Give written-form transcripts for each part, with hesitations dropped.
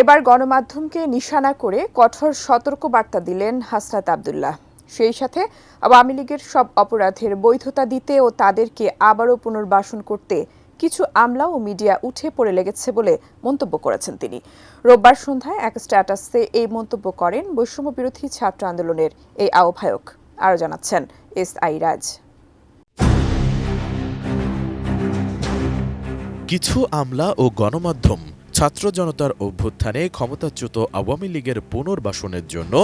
এবার গণমাধ্যমকে নিশানা করে কঠোর সতর্কবার্তা দিলেন হাসনাত আব্দুল্লাহ। সেই সাথে আওয়ামী লীগের সব অপরাধের বৈধতা দিতে ও তাদেরকে আবারও পুনর্বাসন করতে কিছু আমলা ও মিডিয়া উঠে পড়ে লেগেছে বলে মন্তব্য করেছেন তিনি। রোববার সন্ধ্যায় এক স্ট্যাটাসে এই মন্তব্য করেন বৈষম্য বিরোধী ছাত্র আন্দোলনের এই আহ্বায়ক। আরও জানাচ্ছেন এসআই রাজ। কিছু আমলা ও গণমাধ্যম ছাত্র জনতার অভ্যুত্থানে ক্ষমতাচ্যুত আওয়ামী লীগের পুনর্বাসনের জন্য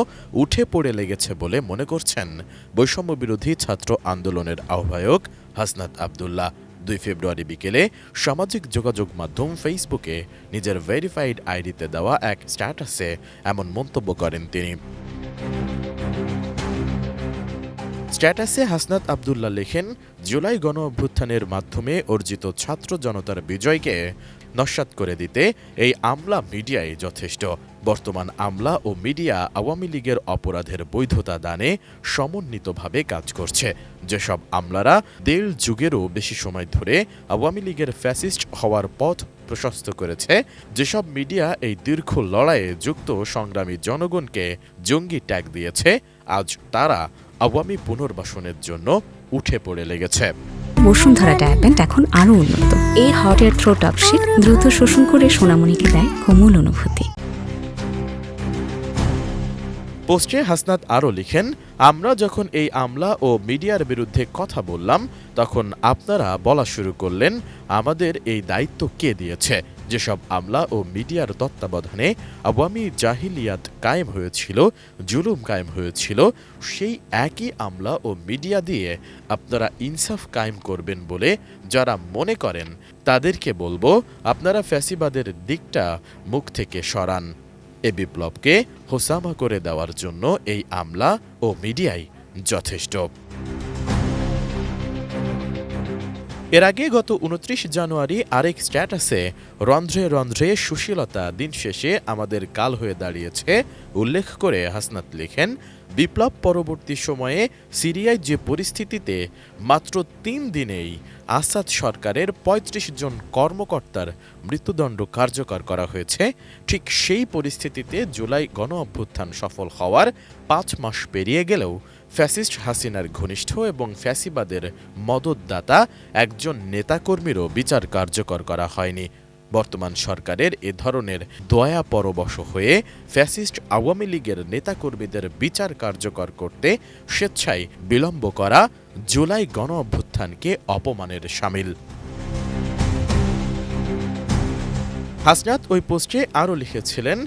উঠে পড়ে লেগেছে বলে মনে করছেন বৈষম্য বিরোধী ছাত্র আন্দোলনের আহ্বায়ক হাসনাত আব্দুল্লাহ। 2 ফেব্রুয়ারি বিকেলে সামাজিক যোগাযোগ মাধ্যম ফেসবুকে নিজের ভেরিফাইড আইডিতে দেওয়া এক স্ট্যাটাসে এমন মন্তব্য করেন তিনি। স্ট্যাটাসে হাসনাত আব্দুল্লাহ লেখেন, জুলাই গণ অভ্যুত্থানের মাধ্যমে অর্জিত ছাত্র জনতার বিজয়কে নস্যাৎ করে দিতে এই আমলা মিডিয়াই যথেষ্ট। বর্তমান আমলা ও মিডিয়া আওয়ামী লীগের অপরাধের বৈধতা দানে সমন্বিতভাবে কাজ করছে। যেসব আমলারা 1.5 যুগেরও বেশি সময় ধরে আওয়ামী লীগের ফ্যাসিস্ট হওয়ার পথ প্রশস্ত করেছে, যেসব মিডিয়া এই দীর্ঘ লড়াইয়ে যুক্ত সংগ্রামী জনগণকে জঙ্গি ট্যাগ দিয়েছে, আজ তারা আওয়ামী পুনর্বাসনের জন্য উঠে পড়ে লেগেছে। বসুন্ধরা ডায়াপেন্ট এখন আরও উন্নত। এই হট এয়ার থ্রো টপশিট দ্রুত শোষণ করে সোনামণিকে দেয় কোমল অনুভূতি। পোস্টে হাসনাত আরও লিখেন, আমরা যখন এই আমলা ও মিডিয়ার বিরুদ্ধে কথা বললাম, তখন আপনারা বলা শুরু করলেন আমাদের এই দায়িত্ব কে দিয়েছে। যেসব আমলা ও মিডিয়ার তত্ত্বাবধানে আওয়ামী জাহিলিয়াত কায়েম হয়েছিল, জুলুম কায়েম হয়েছিল, সেই একই আমলা ও মিডিয়া দিয়ে আপনারা ইনসাফ কায়েম করবেন বলে যারা মনে করেন, তাদেরকে বলবো আপনারা ফ্যাসিবাদের দিকটা মুখ থেকে সরান। এ বিপ্লবকে হোসামা করে দেওয়ার জন্য এই আমলা ও মিডিয়াই যথেষ্ট। এর আগে গত 29 জানুয়ারি আরেক স্ট্যাটাসে রন্ধ্রে রন্ধ্রে সুশীলতা দিন শেষে আমাদের কাল হয়ে দাঁড়িয়েছে উল্লেখ করে হাসনাত লেখেন, বিপ্লব পরবর্তী সময়ে সিরিয়ায় যে পরিস্থিতিতে মাত্র 3 দিনেই আসাদ সরকারের ৩৫ জন কর্মকর্তার মৃত্যুদণ্ড কার্যকর করা হয়েছে, ঠিক সেই পরিস্থিতিতে জুলাই গণ অভ্যুত্থান সফল হওয়ার 5 মাস পেরিয়ে গেলেও ফ্যাসিস্ট হাসিনার ঘনিষ্ঠ এবং ফ্যাসিবাদের মদতদাতা একজন নেতাকর্মীরও বিচার কার্যকর করা হয়নি। বর্তমান সরকারের এ ধরনের দয়া পরবশ হয়ে ফ্যাসিস্ট আওয়ামী লীগের নেতাকর্মীদের বিচার কার্যকর করতে স্বেচ্ছায় বিলম্ব করা জুলাই গণ অভ্যুত্থানকে অপমানের শামিল। হাসনাত ওই পোস্টে আরও লিখেছিলেন,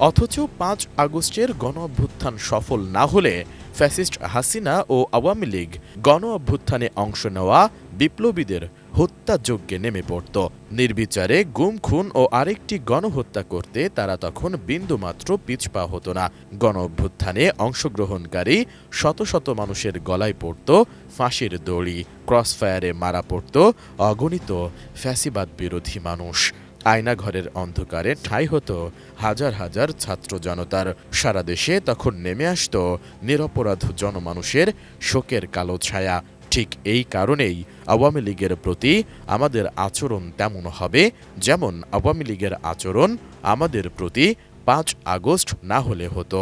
অথচ 5 আগস্টের গণ অভ্যুত্থান সফল না হলে ফ্যাসিস্ট হাসিনা ও আওয়ামী লীগ গণ অভ্যুত্থানে অংশ নেওয়া বিপ্লবীদের হত্যাযজ্ঞে নেমে পড়ত। নির্বিচারে গুম খুন ও আরেকটি গণহত্যা করতে তারা তখন বিন্দুমাত্র পিছপা হতো না। গণ অভ্যুত্থানে অংশগ্রহণকারী শত শত মানুষের গলায় পড়ত ফাঁসির দড়ি, ক্রসফায়ারে মারা পড়ত অগণিত ফ্যাসিবাদ বিরোধী মানুষ। আয়নাঘরের অন্ধকারে ঠাঁই হতো হাজার হাজার ছাত্র জনতার। সারা দেশে তখন নেমে আসত নিরপরাধ জনমানুষের শোকের কালো ছায়া। ঠিক এই কারণেই আওয়ামী লীগের প্রতি আমাদের আচরণ তেমন হবে যেমন আওয়ামী লীগের আচরণ আমাদের প্রতি 5 আগস্ট না হলে হতো।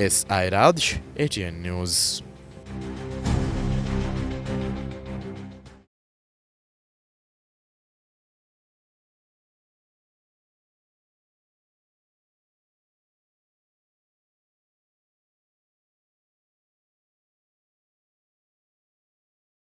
এসআই রাজ, এটিএন নিউজ।